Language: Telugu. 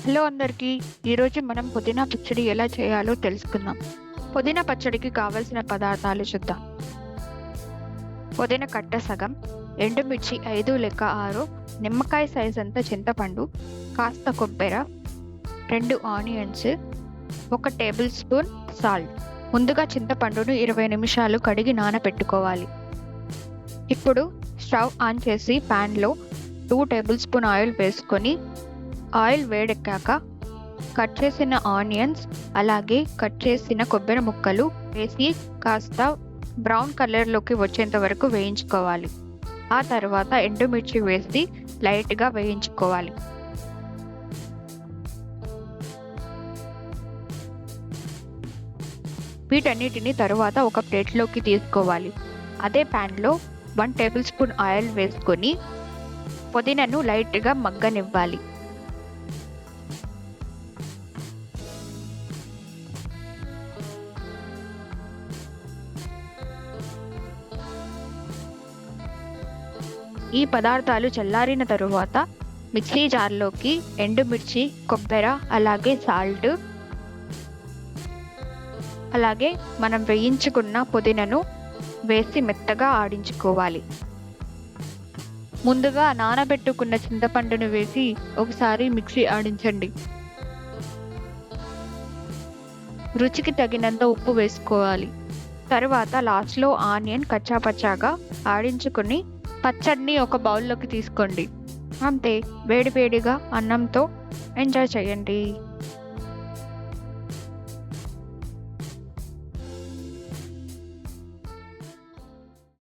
హలో అందరికీ. ఈరోజు మనం పుదీనా పచ్చడి ఎలా చేయాలో తెలుసుకుందాం. పుదీనా పచ్చడికి కావలసిన పదార్థాలు చూద్దాం. పుదీనా కట్ట సగం, ఎండుమిర్చి 5 లేక 6, నిమ్మకాయ సైజ్ అంత చింతపండు, కాస్త కొబ్బెర, 2 ఆనియన్స్, 1 టేబుల్ స్పూన్ సాల్ట్. ముందుగా చింతపండును 20 నిమిషాలు కడిగి నానబెట్టుకోవాలి. ఇప్పుడు స్టవ్ ఆన్ చేసి ప్యాన్లో 2 టేబుల్ స్పూన్ ఆయిల్ వేసుకొని ఆయిల్ వేడెక్కాక కట్ చేసిన ఆనియన్స్ అలాగే కట్ చేసిన కొబ్బరి ముక్కలు వేసి కాస్త బ్రౌన్ కలర్లోకి వచ్చేంత వరకు వేయించుకోవాలి. ఆ తర్వాత ఎండుమిర్చి వేసి లైట్గా వేయించుకోవాలి. వీటన్నిటిని తరువాత ఒక ప్లేట్లోకి తీసుకోవాలి. అదే ప్యాన్లో 1 టేబుల్ స్పూన్ ఆయిల్ వేసుకొని పుదీనాను లైట్గా మగ్గనివ్వాలి. ఈ పదార్థాలు చల్లారిన తరువాత మిక్సీ జార్లోకి ఎండుమిర్చి, కొబ్బెర అలాగే సాల్ట్ అలాగే మనం వేయించుకున్న పుదీనాను వేసి మెత్తగా ఆడించుకోవాలి. ముందుగా నానబెట్టుకున్న చింతపండును వేసి ఒకసారి మిక్సీ ఆడించండి. రుచికి తగినంత ఉప్పు వేసుకోవాలి. తరువాత లాస్ట్లో ఆనియన్ కచ్చాపచ్చాగా ఆడించుకొని పచ్చడిని ఒక బౌల్లోకి తీసుకోండి. అంతే, వేడివేడిగా అన్నంతో ఎంజాయ్ చేయండి.